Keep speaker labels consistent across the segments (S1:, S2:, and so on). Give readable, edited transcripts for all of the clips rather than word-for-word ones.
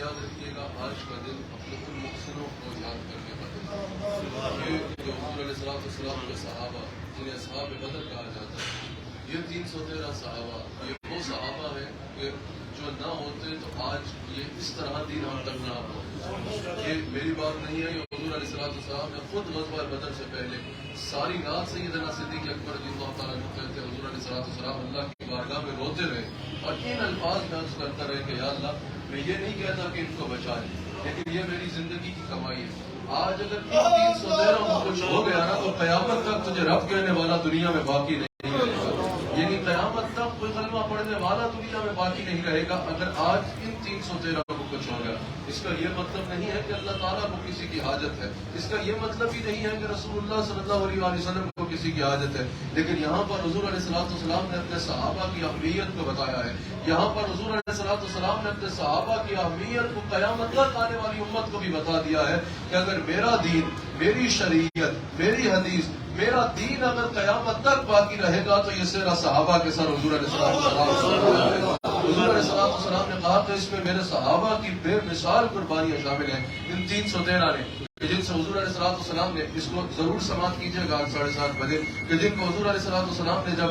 S1: یاد رکھیے گا آج کا دن اپنے ان محسنوں کو یاد کرنے کا دن، یہ جو حضور علیہ السلام کے صحابہ جنہیں اصحاب بدر کہا جاتا ہے، یہ 313 صحابہ، یہ وہ صحابہ ہیں کہ جو نہ ہوتے تو آج یہ اس طرح دین ہم تک نہ ہوتا۔ یہ میری بات نہیں ہے، یہ حضور علیہ السلام نے خود غزوہ بدر سے پہلے ساری رات سیدنا صدیق اکبر رضی اللہ تعالیٰ عنہ کہتے حضور علیہ السلام اللہ کی بارگاہ میں روتے رہے اور ان الفاظ میں عرض کرتا رہے کہ یا اللہ میں یہ نہیں کہتا کہ ان کو بچا لے، لیکن یہ میری زندگی کی کمائی ہے۔ آج اگر ان 313 کو کچھ ہو گیا نا تو قیامت تک تجھے رب کہنے والا دنیا میں باقی نہیں رہے گا، یعنی قیامت تک کوئی کلمہ پڑھنے والا دنیا میں باقی نہیں رہے گا اگر آج ان 313 کو کچھ ہو گیا۔ اس کا یہ مطلب نہیں ہے کہ اللہ تعالیٰ کو کسی کی حاجت ہے، اس کا یہ مطلب ہی نہیں ہے کہ رسول اللہ صلی اللہ علیہ وسلم کو کسی کی حاجت ہے، لیکن یہاں پر حضور علیہ السلام نے اپنے صحابہ کی اہمیت کو بتایا ہے۔ یہاں پر حضور علیہ السلام نے اپنے صحابہ کی اہمیت کو قیامت تک آنے والی امت کو بھی بتا دیا ہے کہ اگر میرا دین، میری شریعت، میری حدیث، میرا دین اگر قیامت تک باقی رہے گا تو یہ سیرا صحابہ کے سر حضور علیہ السلام حضور علیہ السلام نے کہا کہ اس میں میرے صحابہ کی بے مثال قربانیاں شامل ہیں، ان 313 نے جن سے حضور علیہ السلام نے، اس کو ضرور سماعت کیجیے گا 7:30 بجے، کہ جن کو حضور علیہ السلام نے جب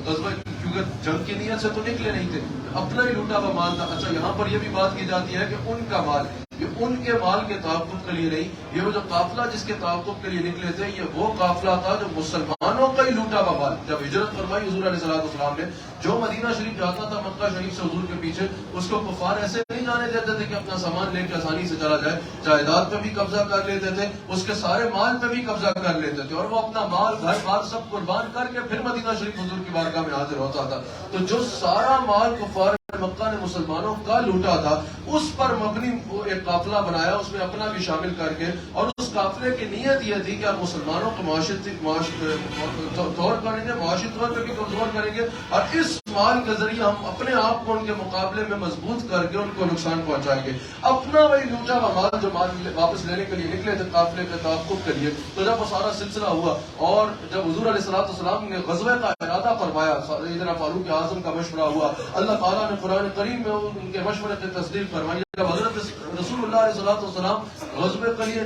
S1: غزوہ، کیونکہ جنگ کی نیت سے تو نکلے نہیں تھے، اپنا ہی لوٹا ہوا مال تھا۔ اچھا یہاں پر یہ بھی بات کی جاتی ہے کہ ان کا مال، یہ ان کے مال کے تحفظ کے لیے نہیں، یہ وہ جو قافلہ جس کے تحفظ کے لیے نکلے تھے یہ وہ قافلہ تھا جو مسلمانوں کا ہی لوٹا ہوا مال۔ جب ہجرت فرمائی حضور علیہ السلام نے، جو مدینہ شریف جاتا تھا مکہ شریف سے حضور کے پیچھے، اس کو کفار ایسے نہیں جانے دیتے تھے کہ اپنا سامان لے کے آسانی سے چلا جائے، جائیداد پہ بھی قبضہ کر لیتے تھے، اس کے سارے مال پہ بھی قبضہ کر لیتے تھے، اور وہ اپنا مال، گھر بار سب قربان کر کے پھر مدینہ شریف حضور کی بارگاہ میں حاضر ہوتا تھا۔ تو جو سارا مال کفار مکہ نے مسلمانوں کا لوٹا تھا، اس پر مبنی ایک قافلہ بنایا، اس میں اپنا بھی شامل کر کے، اور اس قافلے کی نیت یہ تھی کہ آپ مسلمانوں کو معاشی طور کریں گے، معاشی طور پہ بھی کمزور کریں گے، اور اس مال کے ذریعے ہم اپنے آپ کو ان کے مقابلے میں مضبوط کر کے ان کو نقصان پہنچائیں گے۔ اپنا وہی لوٹا ہوا مال جو مال واپس لینے کے لیے نکلے تھے قافلے کے تحفظ کے لیے، تو جب وہ سارا سلسلہ ہوا اور جب حضور علیہ السلام نے غزوہ کا ارادہ فرمایا، سیدنا فاروق اعظم کا مشورہ ہوا، اللہ تعالیٰ نے قرآن کریم میں ان کے مشورے کی تصدیق فرمائی۔ جب حضرت رسول اللہ علیہ السلام غزوے کے لیے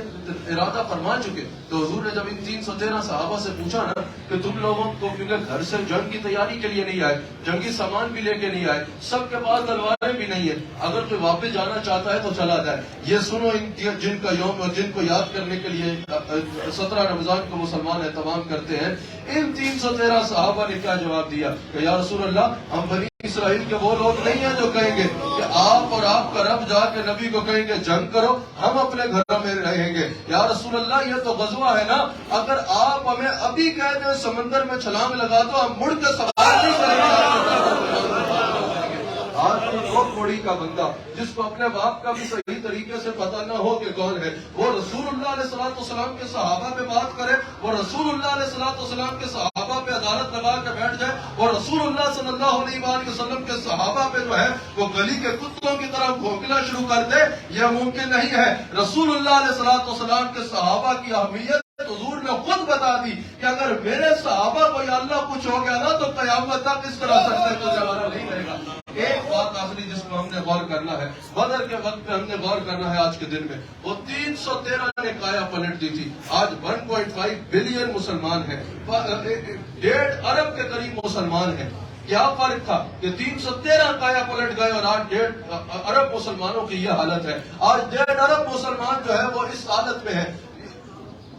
S1: ارادہ فرما چکے تو حضور نے جب ان 313 صحابہ سے پوچھا نا کہ تم لوگوں کو، کیونکہ گھر سے جنگ کی تیاری کے لیے نہیں آئے، جنگی سامان بھی لے کے نہیں آئے، سب کے پاس تلواریں بھی نہیں ہیں، اگر کوئی واپس جانا چاہتا ہے تو چلا جائے۔ یہ سنو جن کا یوم اور جن کو یاد کرنے کے لیے 17 رمضان کو مسلمان اہتمام کرتے ہیں، ان 313 صحابہ نے کیا جواب دیا کہ یا رسول اللہ، ہم بنی اسرائیل کے وہ لوگ نہیں ہیں جو کہیں گے کہ آپ اور آپ کا رب جا کے نبی کو کہیں گے جنگ کرو، ہم اپنے گھروں میں رہیں گے۔ یا رسول اللہ یہ تو غزوہ ہے نا، اگر آپ ہمیں ابھی کہہ دیں سمندر میں چھلانگ لگا دو، ہم مڑ کے سوال نہیں کریں گے۔ آج وہ کوڑی کا بندہ جس کو اپنے باپ کا بھی صحیح طریقے سے پتہ نہ ہو کہ کون ہے، وہ رسول اللہ علیہ السلام کے صحابہ پہ بات کرے، وہ رسول اللہ علیہ السلام کے صحابہ پہ عدالت لگا کے بیٹھ جائے، اور رسول اللہ صلی اللہ علیہ وسلم کے صحابہ پہ جو ہے وہ گلی کے کتوں کی طرح بھونکنا شروع کر دے، یہ ممکن نہیں ہے۔ رسول اللہ علیہ السلام کے صحابہ کی اہمیت حضور نے خود بتا دی کہ اگر میرے صحابہ کو یا اللہ کچھ ہو گیا نا تو قیامت تک اس طرح سکتے تو زمانہ نہیں رہے گا۔ ایک بات آخری جس کو ہم نے غور کرنا ہے، بدر کے وقت پہ ہم نے غور کرنا ہے آج کے دن میں، وہ 313 نے کایا پلٹ دی تھی، آج 1.5 بلین مسلمان ہیں، 1.5 ارب کے قریب مسلمان ہیں۔ کیا فرق تھا کہ 313 کایا پلٹ گئے اور آج 1.5 ارب مسلمانوں کی یہ حالت ہے۔ آج 1.5 ارب مسلمان جو ہے وہ اس حالت میں ہے،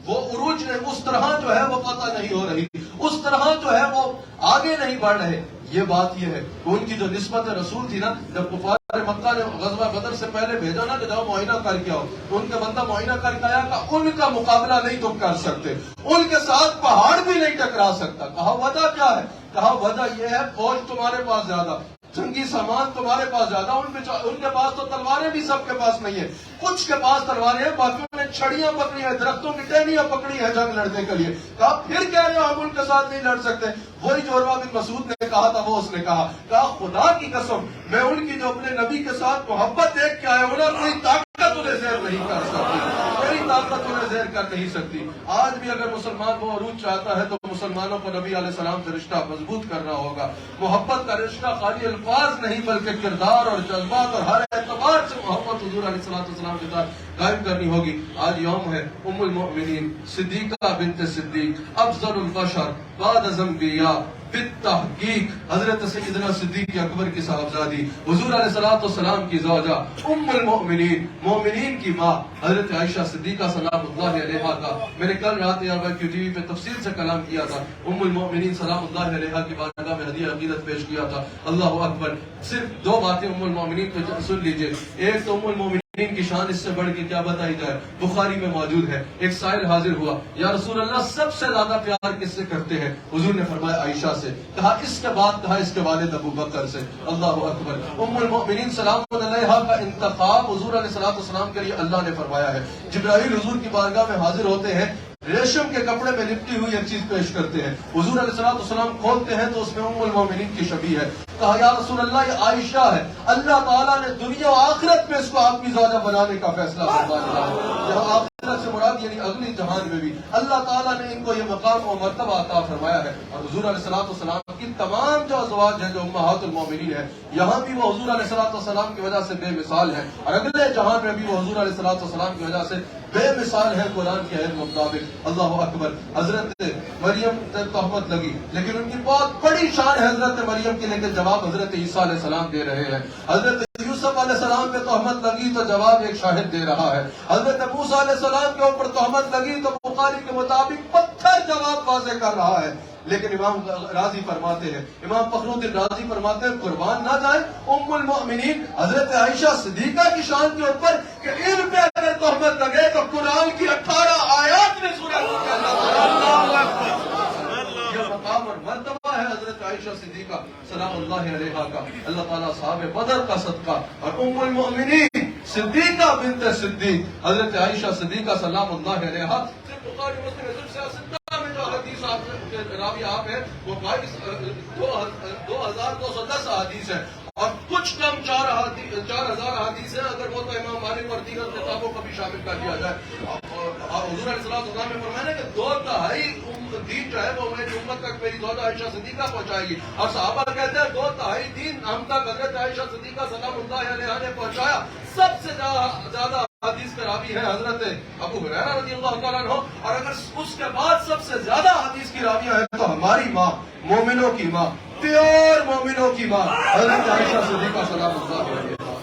S1: وہ عروج نے اس طرح جو ہے وہ فتح نہیں ہو رہی، اس طرح جو ہے وہ آگے نہیں بڑھ رہے۔ یہ بات یہ ہے کہ ان کی جو نسبت رسول تھی نا، جب کفار مکہ نے غزوہ بدر سے پہلے بھیجا نا کہ جاؤ معائنہ کر کے آؤ، ان کے بندہ معائنہ کر کے آیا کہ ان کا مقابلہ نہیں تم کر سکتے، ان کے ساتھ پہاڑ بھی نہیں ٹکرا سکتا۔ کہا وجہ کیا ہے؟ کہا وجہ یہ ہے فوج تمہارے پاس زیادہ، جنگی سامان تمہارے پاس زیادہ، ان کے پاس تو تلواریں بھی سب کے پاس نہیں ہیں، کچھ کے پاس تلواریں ہیں، باقیوں نے چھڑیاں پکڑی ہیں، درختوں کی ٹہنیاں پکڑی ہیں جنگ لڑنے کے لیے۔ کہا پھر کہہ رہے ہو ہم ان کے ساتھ نہیں لڑ سکتے؟ وہی جو عروہ بن مسعود نے کہا تھا وہ اس نے کہا خدا کی قسم میں ان کی جو اپنے نبی کے ساتھ محبت دیکھ کے آئے انہیں کوئی طاقت انہیں زہر نہیں کر سکتی، کوئی طاقت انہیں زہر کر نہیں سکتی۔ آج بھی اگر مسلمان وہ عروج چاہتا ہے تو مسلمانوں کو نبی علیہ السلام سے رشتہ مضبوط کرنا ہوگا. محبت کا رشتہ خالی الفاظ نہیں بلکہ کردار اور جذبات اور ہر اعتبار سے محبت حضور علیہ السلام کے ساتھ قائم کرنی ہوگی. آج یوم ہے ام المؤمنین صدیقہ بنت صدیق افضل البشر بعد الانبیاء بالتحقیق حضرت سیدنا صدیق اکبر کی صاحبزادی حضور علیہ السلام کی زوجہ ام المؤمنین مومنین کی ماں حضرت عائشہ صدیقہ سلام اللہ علیہا کا میں نے کل رات ٹی وی پہ تفصیل سے کلام کیا تھا. ام المؤمنین سلام اللہ علیہا کی بارگاہ میں ہدیہ عقیدت پیش کیا تھا. اللہ اکبر. صرف دو باتیں ام المؤمنین پہ سن لیجئے. ایک تو ام المؤمنین کی شان اس سے بڑھ کے کیا بتائی جائے, بخاری میں موجود ہے. ایک سائل حاضر ہوا, یا رسول اللہ سب سے زیادہ پیار کس سے کرتے ہیں؟ حضور نے فرمایا عائشہ سے. کہا اس کے بعد, کہا اس کے والد ابو بکر سے. اللہ اکبر. ام المؤمنین سلام علیہا کا انتخاب حضور علیہ السلام کے لیے اللہ نے فرمایا ہے. جبرائیل حضور کی بارگاہ میں حاضر ہوتے ہیں, ریشم کے کپڑے میں لپٹی ہوئی ایک چیز پیش کرتے ہیں. حضور علیہ السلام کھولتے ہیں تو اس میں ام المؤمنین کی شبیہ ہے. کہا یا رسول اللہ یہ عائشہ ہے, اللہ تعالیٰ نے دنیا و آخرت میں اس کو آپ کی زوجہ بنانے کا فیصلہ فرمایا ہے. یہاں آخرت سے مراد یعنی اگلی جہان میں بھی اللہ تعالیٰ نے ان کو یہ مقام اور مرتبہ عطا فرمایا ہے. اور حضور علیہ السلام کی تمام جو ازواج ہیں جو امہات المؤمنین ہیں, یہاں بھی وہ حضور علیہ السلام کی وجہ سے بے مثال ہیں, اور اگلے جہان میں بھی وہ حضور علیہ السلام کی وجہ سے بے مثال ہے قرآن کے عہد مطابق. اللہ اکبر. حضرت مریم تہمت لگی, لیکن ان کی بہت بڑی شان ہے حضرت مریم کی, لیکن جواب حضرت عیسیٰ علیہ السلام دے رہے ہیں. حضرت یوسف علیہ السلام پہ تہمت لگی تو جواب ایک شاہد دے رہا ہے. حضرت موسیٰ علیہ السلام کے اوپر تہمت لگی تو بخاری کے مطابق پتھر جواب واضح کر رہا ہے. لیکن امام راضی فرماتے ہیں, امام فخر الدین راضی فرماتے ہیں, قربان نہ جائیں ام المؤمنین حضرت عائشہ صدیقہ کی شان کے اوپر کہ ان پہ اگر تہمت لگے تو قرآن کی 18 آیات میں سورہ یہ مقام اور مرتبہ ہے حضرت عائشہ صدیقہ سلام اللہ علیہا کا. اللہ تعالیٰ صحابہ بدر کا صدقہ اور ام المؤمنین صدیقہ بنت صدیق حضرت عائشہ صدیقہ سلام اللہ علیہا. صرف بخاری مسلم میں جو حدیث راوی آپ ہیں وہ 2210 حدیث ہے, اور کچھ کم 4000 حدیث ہیں اگر وہ تو امام مالک اور دیگر کتابوں کو بھی شامل کر دیا جائے. اور حضور علیہ السلام نے فرمایا کہ 2/3 دین جو ہے وہ میری امت تک میری زوجہ عائشہ صدیقہ پہنچائے گی. اور صحابہ کہتے ہیں 2/3 دین ہم تک حضرت عائشہ صدیقہ سلام اللہ علیہا نے پہنچایا. سب سے زیادہ حدیث کے راوی ہے حضرت ابو ہریرہ رضی اللہ تعالیٰ عنہ, اور اگر اس کے بعد سب سے زیادہ حدیث کی راویہ ہے تو ہماری ماں, مومنوں کی ماں, پیور مومنوں کی ماں حضرت عائشہ صدیقہ سلام اللہ علیہا.